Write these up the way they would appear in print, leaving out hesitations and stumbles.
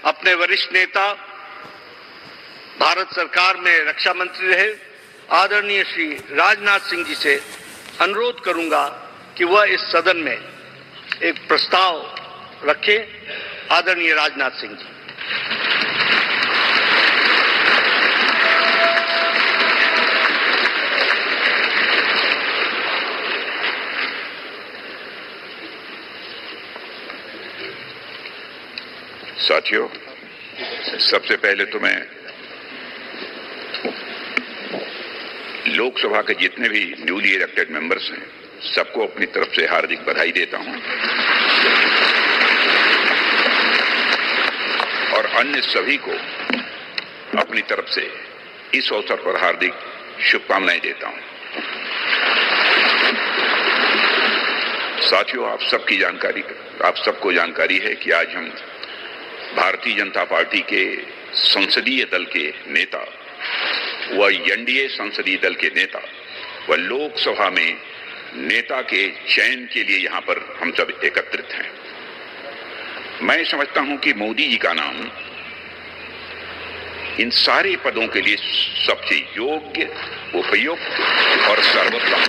अपने वरिष्ठ नेता, भारत सरकार में रक्षा मंत्री रहे आदरणीय श्री राजनाथ सिंह जी से अनुरोध करूंगा कि वह इस सदन में एक प्रस्ताव रखें। आदरणीय राजनाथ सिंह जी। साथियों, सबसे पहले तो मैं लोकसभा के जितने भी न्यूली इलेक्टेड मेंबर्स हैं सबको अपनी तरफ से हार्दिक बधाई देता हूं और अन्य सभी को अपनी तरफ से इस अवसर पर हार्दिक शुभकामनाएं देता हूं। साथियों, आप सबको जानकारी है कि आज हम भारतीय जनता पार्टी के संसदीय दल के नेता व एनडीए संसदीय दल के नेता व लोकसभा में नेता के चयन के लिए यहां पर हम सब एकत्रित हैं। मैं समझता हूं कि मोदी जी का नाम इन सारे पदों के लिए सबसे योग्य, उपयुक्त और सर्वोत्तम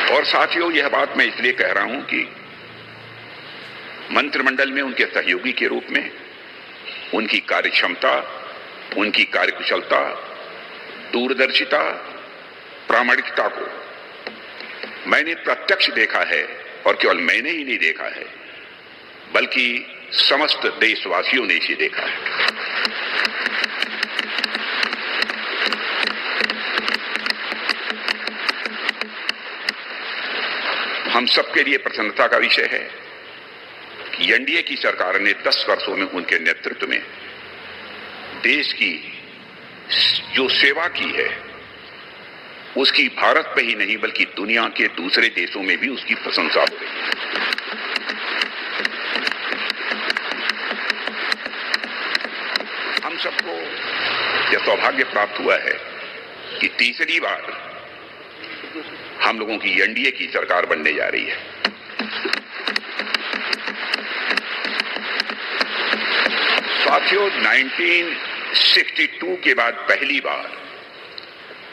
और साथियों, यह बात मैं इसलिए कह रहा हूं कि मंत्रिमंडल में उनके सहयोगी के रूप में उनकी कार्यक्षमता, उनकी कार्यकुशलता, दूरदर्शिता, प्रामाणिकता को मैंने प्रत्यक्ष देखा है और केवल मैंने ही नहीं देखा है बल्कि समस्त देशवासियों ने इसे देखा है। हम सबके लिए प्रसन्नता का विषय है कि एनडीए की सरकार ने 10 वर्षों में उनके नेतृत्व में देश की जो सेवा की है उसकी भारत में ही नहीं बल्कि दुनिया के दूसरे देशों में भी उसकी प्रशंसा हो रही है। हम सबको यह सौभाग्य प्राप्त हुआ है कि तीसरी बार हम लोगों की एनडीए की सरकार बनने जा रही है। साथियों, 1962 के बाद पहली बार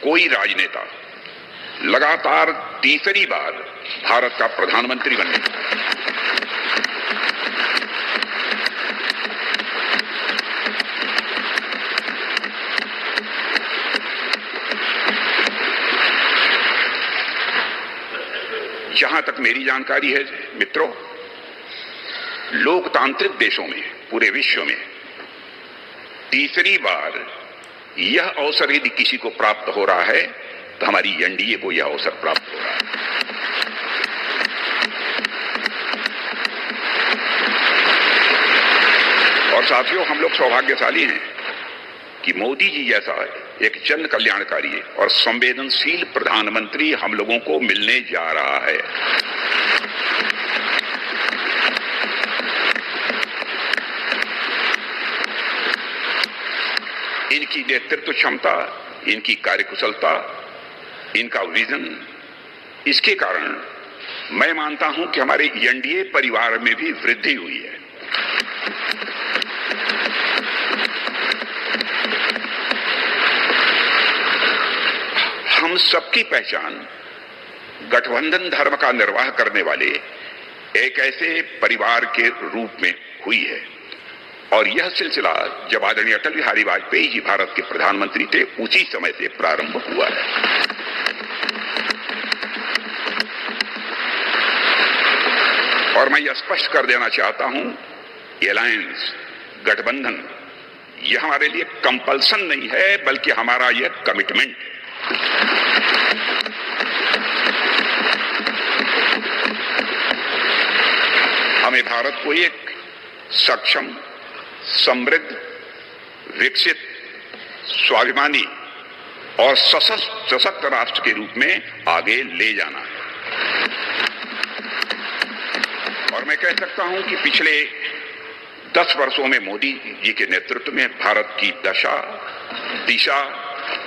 कोई राजनेता लगातार तीसरी बार भारत का प्रधानमंत्री बनने जा रहा है। जहां तक मेरी जानकारी है मित्रों, लोकतांत्रिक देशों में पूरे विश्व में तीसरी बार यह अवसर यदि किसी को प्राप्त हो रहा है तो हमारी एनडीए को यह अवसर प्राप्त हो रहा है। और साथियों, हम लोग सौभाग्यशाली हैं कि मोदी जी जैसा एक जन कल्याणकारी और संवेदनशील प्रधानमंत्री हम लोगों को मिलने जा रहा है। इनकी नेतृत्व क्षमता, इनकी कार्यकुशलता, इनका विजन, इसके कारण मैं मानता हूं कि हमारे एनडीए परिवार में भी वृद्धि हुई है। हम सबकी पहचान गठबंधन धर्म का निर्वाह करने वाले एक ऐसे परिवार के रूप में हुई है और यह सिलसिला जब आदरणीय अटल बिहारी वाजपेयी जी भारत के प्रधानमंत्री थे उसी समय से प्रारंभ हुआ है। और मैं यह स्पष्ट कर देना चाहता हूं, अलायंस, गठबंधन, यह हमारे लिए कंपल्सन नहीं है बल्कि हमारा यह कमिटमेंट है। हमें भारत को एक सक्षम, समृद्ध, विकसित, स्वाभिमानी और सशक्त राष्ट्र के रूप में आगे ले जाना है। और मैं कह सकता हूं कि पिछले 10 वर्षों में मोदी जी के नेतृत्व में भारत की दशा, दिशा,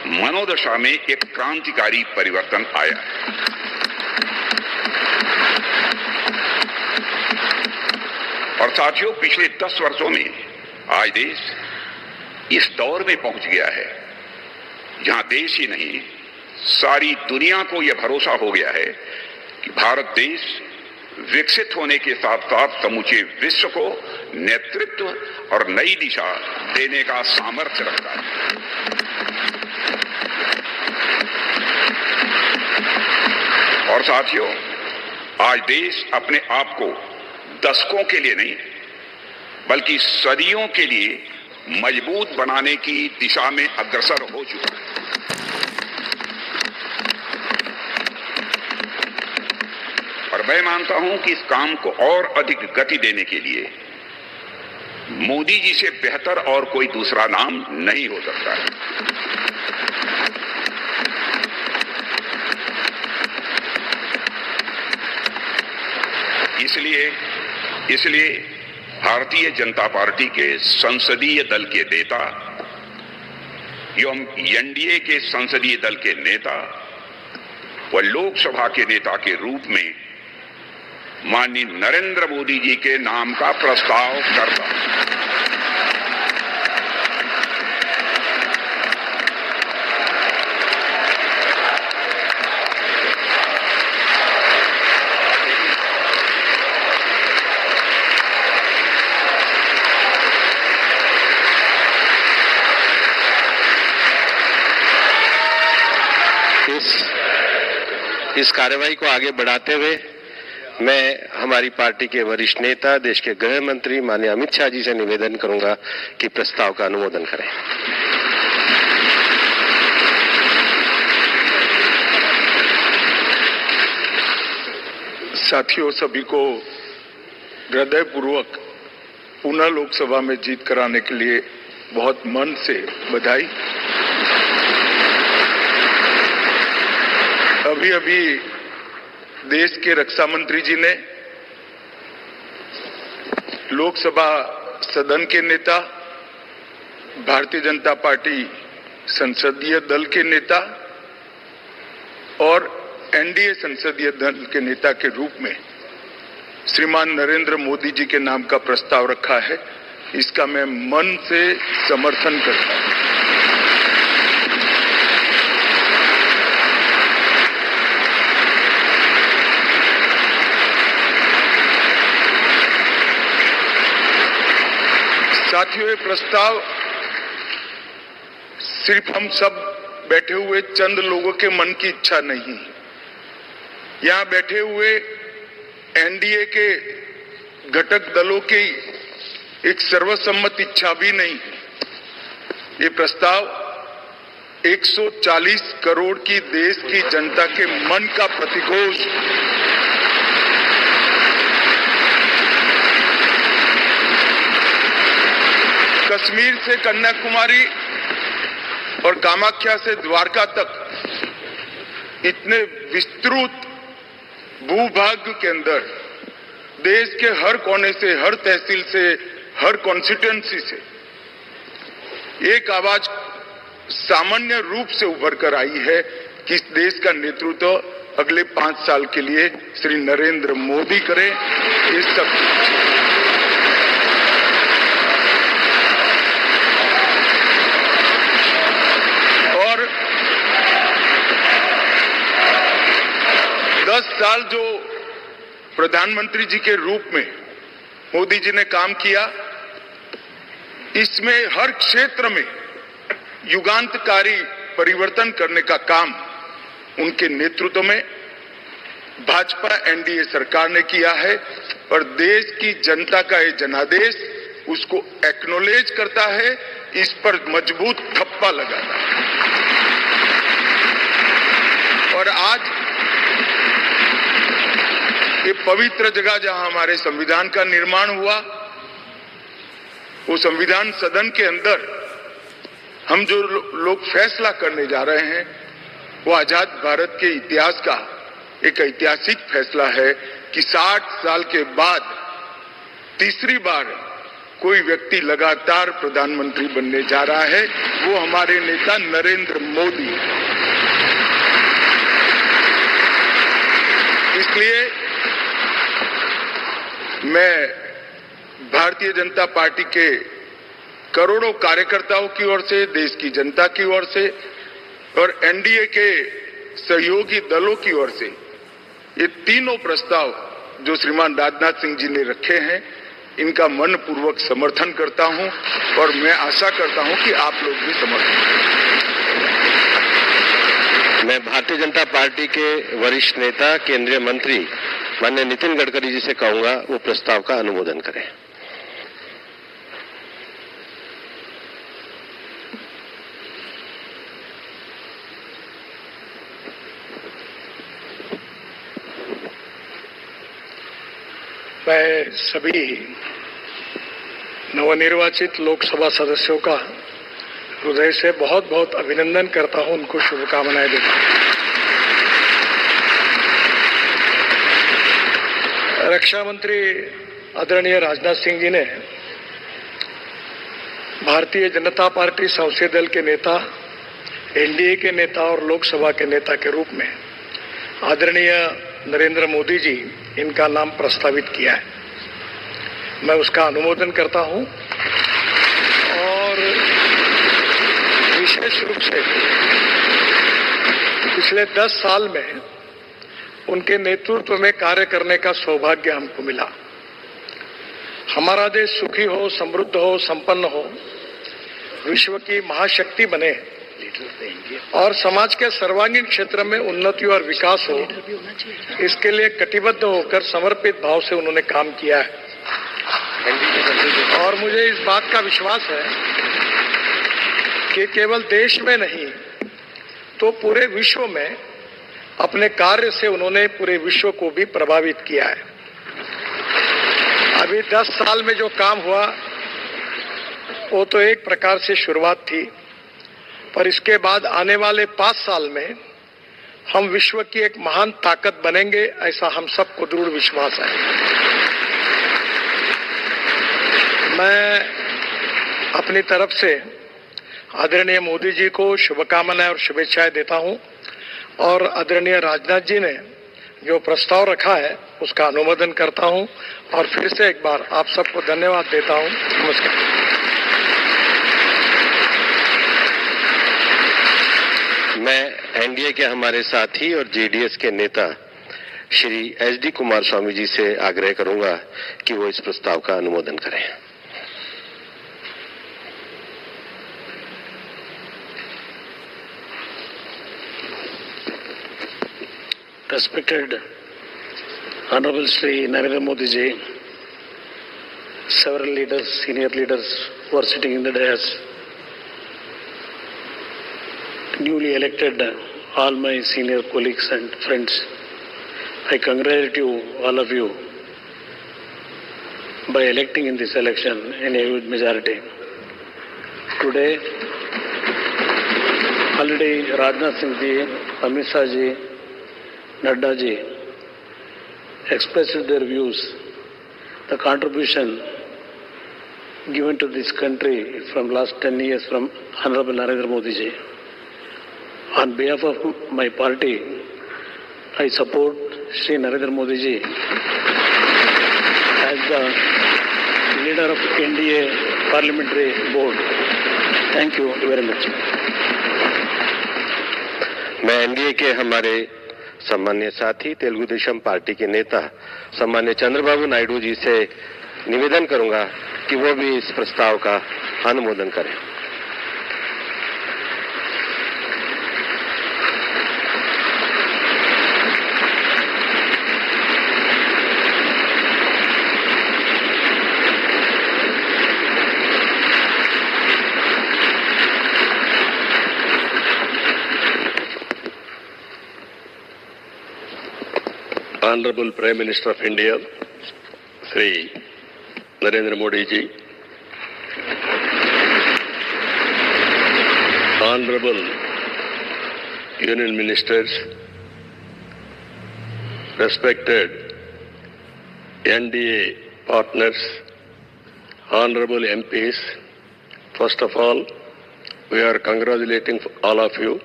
मनोदशा में एक क्रांतिकारी परिवर्तन आया है। और साथियों, पिछले 10 वर्षों में आज देश इस दौर में पहुंच गया है जहां देश ही नहीं, सारी दुनिया को यह भरोसा हो गया है कि भारत देश विकसित होने के साथ साथ समूचे विश्व को नेतृत्व और नई दिशा देने का सामर्थ्य रखता है। और साथियों, आज देश अपने आप को दशकों के लिए नहीं बल्कि सदियों के लिए मजबूत बनाने की दिशा में अग्रसर हो चुका है। और मैं मानता हूं कि इस काम को और अधिक गति देने के लिए मोदी जी से बेहतर और कोई दूसरा नाम नहीं हो सकता है। इसलिए भारतीय जनता पार्टी के संसदीय दल के नेता एवं एनडीए के संसदीय दल के नेता व लोकसभा के नेता के रूप में माननीय नरेंद्र मोदी जी के नाम का प्रस्ताव करता हूं। इस कार्यवाही को आगे बढ़ाते हुए मैं हमारी पार्टी के वरिष्ठ नेता, देश के गृह मंत्री माननीय अमित शाह जी से निवेदन करूंगा कि प्रस्ताव का अनुमोदन करें। साथियों, सभी को हृदयपूर्वक पुनः लोकसभा में जीत कराने के लिए बहुत मन से बधाई। अभी देश के रक्षा मंत्री जी ने, लोकसभा सदन के नेता, भारतीय जनता पार्टी संसदीय दल के नेता और एनडीए संसदीय दल के नेता के रूप में श्रीमान नरेंद्र मोदी जी के नाम का प्रस्ताव रखा है। इसका मैं मन से समर्थन करता हूं। साथियों, ये प्रस्ताव सिर्फ हम सब बैठे हुए चंद लोगों के मन की इच्छा नहीं, यहां बैठे हुए एनडीए के घटक दलों की एक सर्वसम्मत इच्छा भी नहीं। ये प्रस्ताव 140 करोड़ की देश की जनता के मन का प्रतिघोष, कश्मीर से कन्याकुमारी और कामाख्या से द्वारका तक इतने विस्तृत भूभाग के अंदर देश के हर कोने से, हर तहसील से, हर कॉन्स्टिट्यूएंसी से एक आवाज सामान्य रूप से उभर कर आई है कि इस देश का नेतृत्व अगले 5 साल के लिए श्री नरेंद्र मोदी करें। ये सब और 10 साल जो प्रधानमंत्री जी के रूप में मोदी जी ने काम किया, इसमें हर क्षेत्र में युगांतकारी परिवर्तन करने का काम उनके नेतृत्व में भाजपा एनडीए सरकार ने किया है और देश की जनता का ये जनादेश उसको एक्नॉलेज करता है, इस पर मजबूत ठप्पा लगाता है। और आज ये पवित्र जगह जहां हमारे संविधान का निर्माण हुआ, वो संविधान सदन के अंदर हम जो लोग फैसला करने जा रहे हैं वो आजाद भारत के इतिहास का एक ऐतिहासिक फैसला है कि 60 साल के बाद तीसरी बार कोई व्यक्ति लगातार प्रधानमंत्री बनने जा रहा है, वो हमारे नेता नरेंद्र मोदी। इसलिए मैं भारतीय जनता पार्टी के करोड़ों कार्यकर्ताओं की ओर से, देश की जनता की ओर से और एनडीए के सहयोगी दलों की ओर से ये तीनों प्रस्ताव जो श्रीमान राजनाथ सिंह जी ने रखे हैं, इनका मनपूर्वक समर्थन करता हूं और मैं आशा करता हूं कि आप लोग भी समर्थन करें। मैं भारतीय जनता पार्टी के वरिष्ठ नेता केंद्रीय मंत्री माननीय नितिन गडकरी जी से कहूंगा वो प्रस्ताव का अनुमोदन करें। मैं सभी नवनिर्वाचित लोकसभा सदस्यों का हृदय से बहुत बहुत अभिनंदन करता हूं, उनको शुभकामनाएं देता हूं। रक्षा मंत्री आदरणीय राजनाथ सिंह जी ने भारतीय जनता पार्टी संसदीय दल के नेता, एनडीए के नेता और लोकसभा के नेता के रूप में आदरणीय नरेंद्र मोदी जी इनका नाम प्रस्तावित किया है। मैं उसका अनुमोदन करता हूं और विशेष रूप से पिछले 10 साल में उनके नेतृत्व में कार्य करने का सौभाग्य हमको मिला। हमारा देश सुखी हो, समृद्ध हो, संपन्न हो, विश्व की महाशक्ति बने और समाज के सर्वांगीण क्षेत्र में उन्नति और विकास हो, इसके लिए कटिबद्ध होकर समर्पित भाव से उन्होंने काम किया है। और मुझे इस बात का विश्वास है कि केवल देश में नहीं तो पूरे विश्व में अपने कार्य से उन्होंने पूरे विश्व को भी प्रभावित किया है। अभी 10 साल में जो काम हुआ वो तो एक प्रकार से शुरुआत थी, पर इसके बाद आने वाले 5 साल में हम विश्व की एक महान ताकत बनेंगे, ऐसा हम सबको दृढ़ विश्वास है। मैं अपनी तरफ से आदरणीय मोदी जी को शुभकामनाएं और शुभेच्छाएं देता हूं और आदरणीय राजनाथ जी ने जो प्रस्ताव रखा है उसका अनुमोदन करता हूं और फिर से एक बार आप सबको धन्यवाद देता हूं। नमस्कार। मैं एनडीए के हमारे साथी और जेडीएस के नेता श्री एचडी कुमार स्वामी जी से आग्रह करूंगा कि वो इस प्रस्ताव का अनुमोदन करें। Respected Honorable Shri Narendra Modi ji, several leaders, senior leaders who are sitting in the dais, newly elected all my senior colleagues and friends, I congratulate you, all of you, by electing in this election in a huge majority. Today, already Rajnath Singh ji, Amit Shah ji, Nadda ji expressed their views, the contribution given to this country from last 10 years from Honorable Narendra Modi ji. On behalf of my party, I support Shri Narendra Modi ji as the leader of NDA Parliamentary Board. Thank you very much. मैं NDA के हमारे सम्मान्य साथी Telugu Desam party के नेता सम्मान्य चंद्रबाबू नायडू जी से निवेदन करूंगा कि वो भी इस प्रस्ताव का अनुमोदन करें। Honorable Prime Minister of India, Shri Narendra Modi ji, Honorable Union Ministers, respected NDA partners, honorable MPs, first of all, we are congratulating all of you.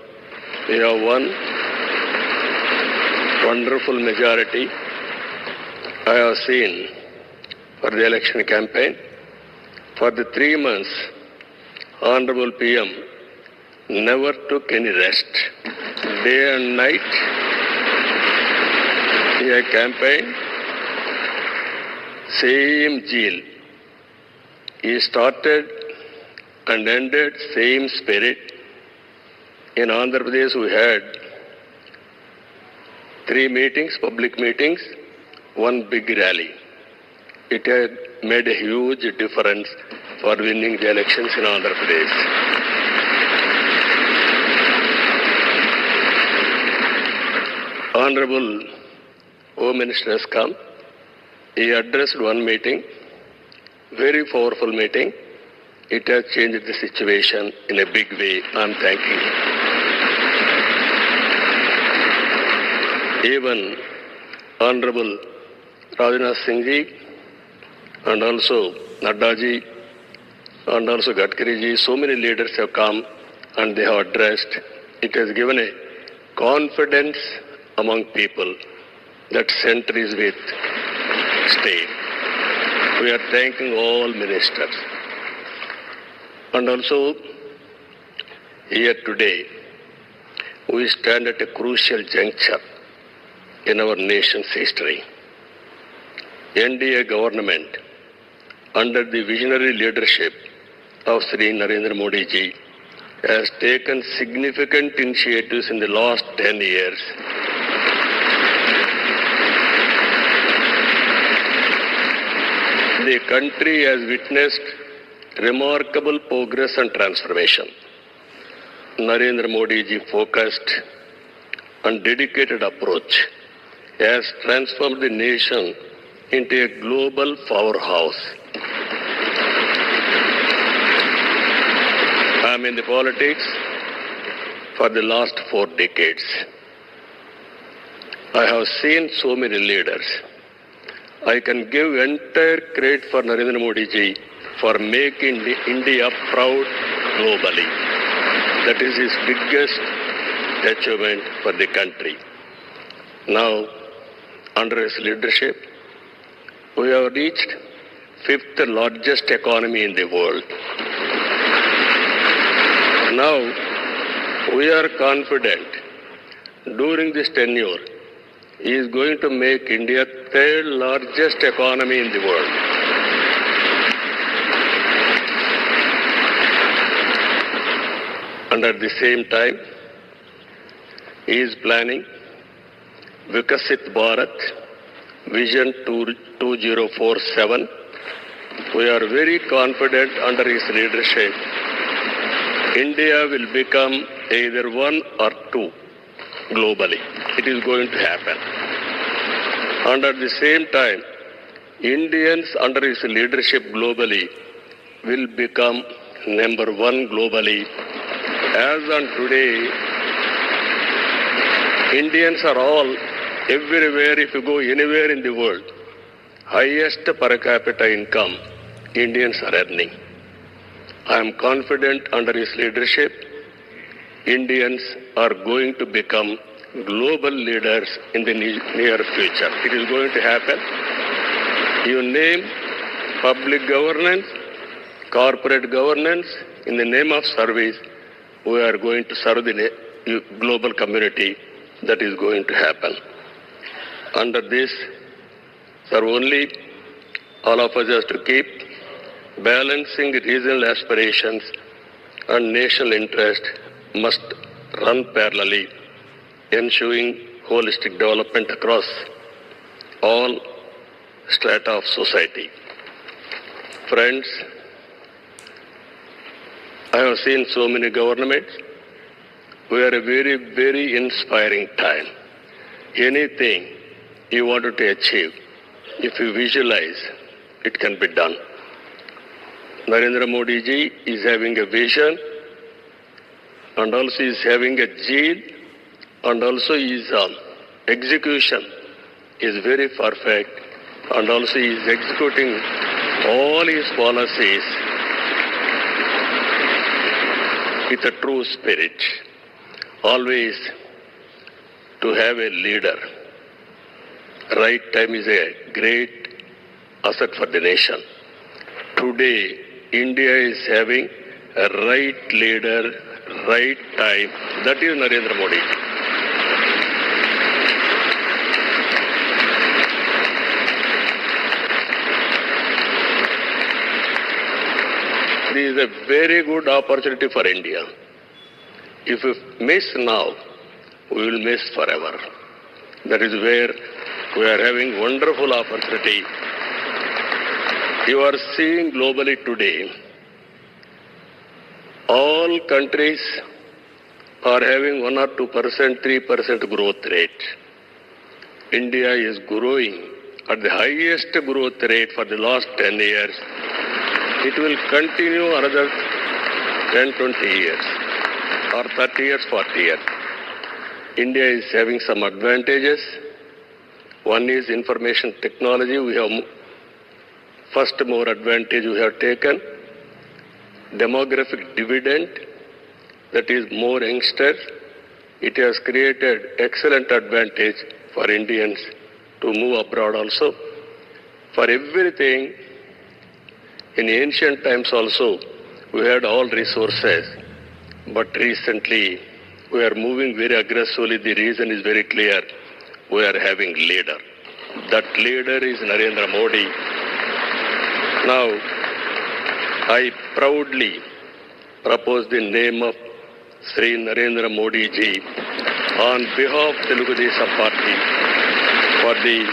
We have won wonderful majority. I have seen for the election campaign. For the 3 months, Honorable PM never took any rest. Day and night, he had campaigned, same zeal. He started and ended same spirit. In Andhra Pradesh, we had 3 meetings, public meetings, 1 big rally. It had made a huge difference for winning the elections in Andhra Pradesh. Honorable Home Minister has come. He addressed 1 meeting, very powerful meeting. It has changed the situation in a big way. I am thanking him. Even Honorable Rajnath Singh ji and also Nadda ji and also Gadkari ji, so many leaders have come and they have addressed. It has given a confidence among people that center is with state. We are thanking all ministers. And also, here today, we stand at a crucial juncture in our nation's history. NDA government, under the visionary leadership of Sri Narendra Modi ji, has taken significant initiatives in the last 10 years. The country has witnessed remarkable progress and transformation. Narendra Modi ji focused and dedicated approach has transformed the nation into a global powerhouse. I am in the politics for the last 4 decades. I have seen so many leaders. I can give entire credit for Narendra Modi ji for making India proud globally. That is his biggest achievement for the country. Now, under his leadership, we have reached 5th largest economy in the world. Now, we are confident during this tenure, he is going to make India 3rd largest economy in the world. And at the same time, he is planning Vikasit Bharat Vision 2047. We are very confident under his leadership, India will become either 1 or 2 globally. It is going to happen. And at the same time, Indians under his leadership globally will become number 1 globally. As on today, Indians are all everywhere. If you go anywhere in the world, highest per capita income Indians are earning. I am confident under his leadership, Indians are going to become global leaders in the near future. It is going to happen. You name public governance, corporate governance, in the name of service, we are going to serve the global community. That is going to happen. Under this, sir, only all of us have to keep balancing regional aspirations and national interest must run parallelly, ensuring holistic development across all strata of society. Friends, I have seen so many governments. We are a very, very inspiring time. Anything you wanted to achieve, if you visualize, it can be done. Narendra Modi ji is having a vision, and also is having a zeal, and also his execution is very perfect, and also he is executing all his policies with a true spirit, always to have a leader. Right time is a great asset for the nation. Today, India is having a right leader, right time. That is Narendra Modi. This is a very good opportunity for India. If we miss now, we will miss forever. That is where we are having wonderful opportunity. You are seeing globally today, all countries are having 1 or 2%, 3% growth rate. India is growing at the highest growth rate for the last 10 years. It will continue another 10, 20 years or 30 years, 40 years. India is having some advantages. One is information technology. We have first more advantage we have taken. Demographic dividend, that is more youngsters. It has created excellent advantage for Indians to move abroad also. For everything, in ancient times also, we had all resources. But recently, we are moving very aggressively. The reason is very clear. We are having leader. That leader is Narendra Modi. Now, I proudly propose the name of Sri Narendra Modi ji on behalf of Telugu Desam Party for the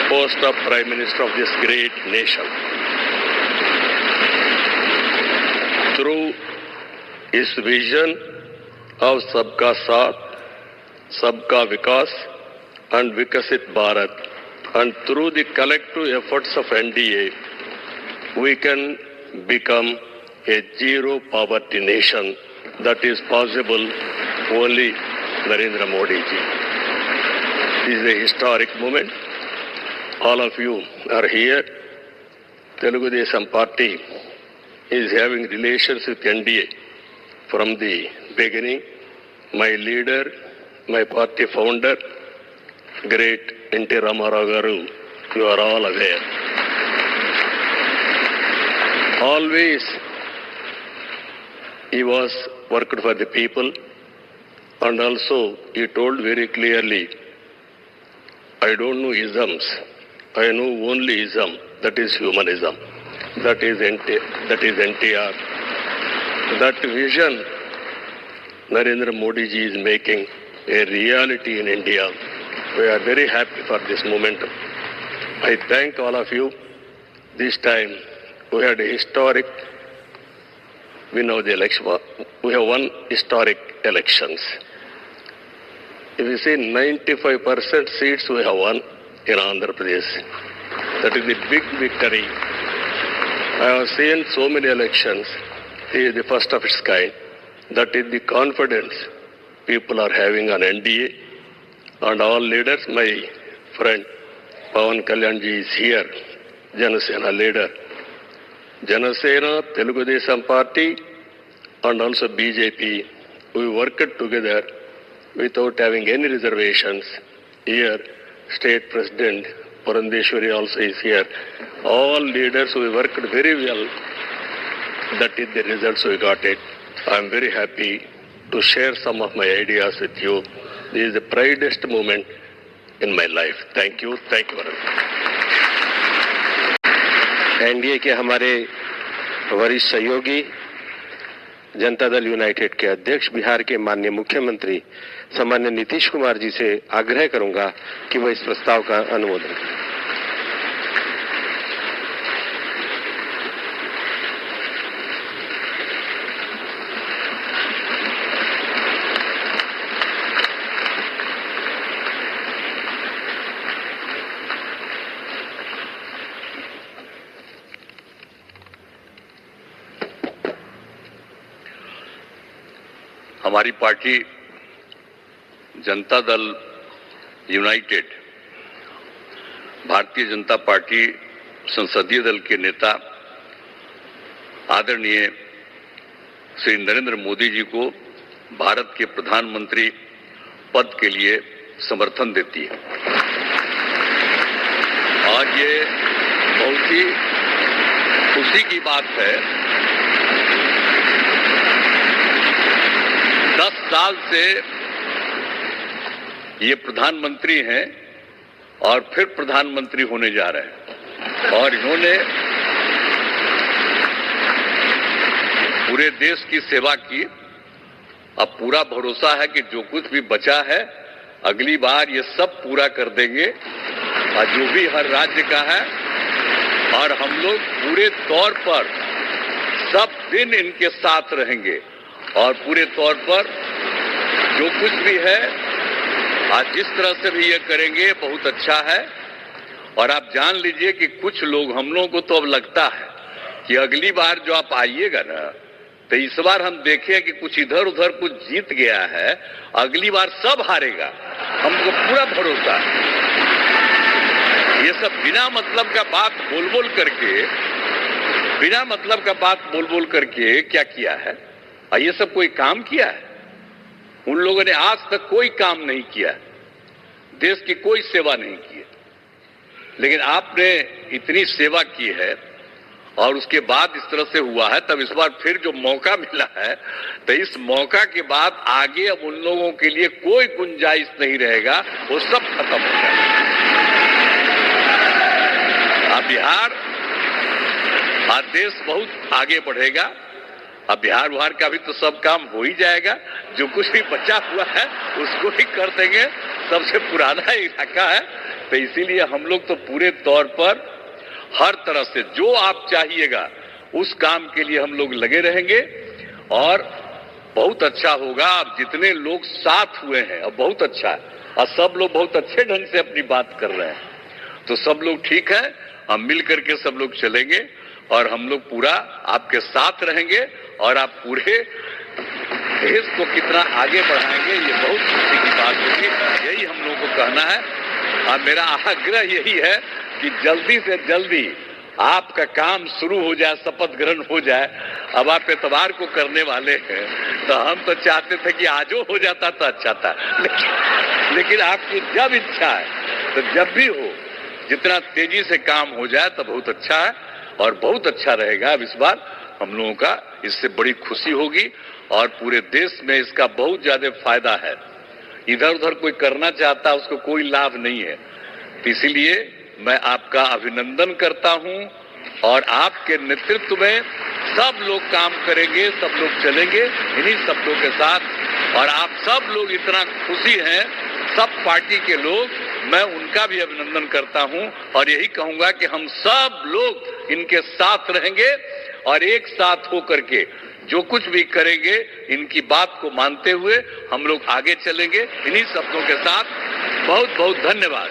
post of Prime Minister of this great nation. Through his vision of Sabka Saath, Sabka Vikas and Vikasit Bharat, and through the collective efforts of NDA, we can become a zero poverty nation. That is possible only Narendra Modi ji. This is a historic moment. All of you are here. Telugu Desam Party is having relations with NDA from the beginning. My leader, my party founder, great N.T. Ramarao Garu, you are all aware. Always he was worked for the people, and also he told very clearly, I don't know isms, I know only ism, that is humanism. That is NTR. That vision Narendra Modi ji is making a reality in India. We are very happy for this momentum. I thank all of you. This time we had a historic, we know the election, we have won historic elections. If you see 95% seats we have won in Andhra Pradesh. That is the big victory. I have seen so many elections. It is the first of its kind. That is the confidence people are having on NDA and all leaders. My friend Pawan Kalyan ji is here, Janasena leader. Janasena, Telugu Desam Party and also BJP, we worked together without having any reservations. Here, State President Purandeshwari also is here. All leaders, we worked very well. That is the results we got it. I am very happy to share some of my ideas with you. This is the proudest moment in my life. Thank you. Thank you very much. NDA के हमारे वरिष्ठ सहयोगी Janata Dal United के अध्यक्ष बिहार के माननीय मुख्यमंत्री सम्मान्य नीतीश कुमार जी से आग्रह करूंगा कि वो इस प्रस्ताव का अनुमोदन करें। हमारी party Janata Dal United Bharatiya Janata party संसदीय दल के नेता आदरणीय श्री नरेंद्र मोदी जी को भारत के प्रधानमंत्री पद के लिए समर्थन देती है। और ये बहुत ही खुशी की बात है। 10 साल से ये प्रधानमंत्री हैं और फिर प्रधानमंत्री होने जा रहे हैं और इन्होंने पूरे देश की सेवा की। अब पूरा भरोसा है कि जो कुछ भी बचा है अगली बार ये सब पूरा कर देंगे और जो भी हर राज्य का है, और हम लोग पूरे तौर पर सब दिन इनके साथ रहेंगे और पूरे तौर पर जो कुछ भी है आज जिस तरह से भी ये करेंगे बहुत अच्छा है। और आप जान लीजिए कि कुछ लोग, हम लोगों को तो अब लगता है कि अगली बार जो आप आइएगा ना, तो इस बार हम देखें कि कुछ इधर उधर कुछ जीत गया है, अगली बार सब हारेगा, हमको पूरा भरोसा है। ये सब बिना मतलब का बात बोल बोल करके क्या किया है? और ये सब कोई काम किया है? उन लोगों ने आज तक कोई काम नहीं किया, देश की कोई सेवा नहीं की है। लेकिन आपने इतनी सेवा की है और उसके बाद इस तरह से हुआ है, तब इस बार फिर जो मौका मिला है, तो इस मौका के बाद आगे अब उन लोगों के लिए कोई गुंजाइश नहीं रहेगा, वो सब खत्म हो जाएगा। अब बिहार, आज देश बहुत आगे बढ़ेगा। अब बिहार का भी तो सब काम हो ही जाएगा, जो कुछ भी बचा हुआ है उसको ही कर देंगे। सबसे पुराना इलाका है, तो इसीलिए हम लोग तो पूरे तौर पर हर तरह से जो आप चाहिएगा उस काम के लिए हम लोग लगे रहेंगे और बहुत अच्छा होगा। अब जितने लोग साथ हुए हैं अब बहुत अच्छा है और सब लोग बहुत अच्छे ढंग से अपनी बात कर रहे हैं, तो सब लोग ठीक है। हम मिल करके सब लोग चलेंगे और हम लोग पूरा आपके साथ रहेंगे और आप पूरे देश को कितना आगे बढ़ाएंगे ये बहुत खुशी की बात होगी। यही हम लोगों को कहना है और मेरा आग्रह यही है कि जल्दी से जल्दी आपका काम शुरू हो जाए, शपथ ग्रहण हो जाए। अब आप एतवार को करने वाले हैं, तो हम तो चाहते थे कि आजो हो जाता तो अच्छा था, लेकिन आपकी जब इच्छा है तो जब भी हो, जितना तेजी से काम हो जाए तो बहुत अच्छा है और बहुत अच्छा रहेगा। अब इस बार हम लोगों का इससे बड़ी खुशी होगी और पूरे देश में इसका बहुत ज्यादा फायदा है। इधर उधर कोई करना चाहता है उसको कोई लाभ नहीं है, तो इसीलिए मैं आपका अभिनंदन करता हूं और आपके नेतृत्व में सब लोग काम करेंगे, सब लोग चलेंगे इन्हीं शब्दों के साथ। और आप सब लोग इतना खुशी हैं, सब पार्टी के लोग, मैं उनका भी अभिनंदन करता हूं और यही कहूंगा कि हम सब लोग इनके साथ रहेंगे और एक साथ होकर के जो कुछ भी करेंगे इनकी बात को मानते हुए हम लोग आगे चलेंगे। इन्हीं शब्दों के साथ बहुत बहुत धन्यवाद।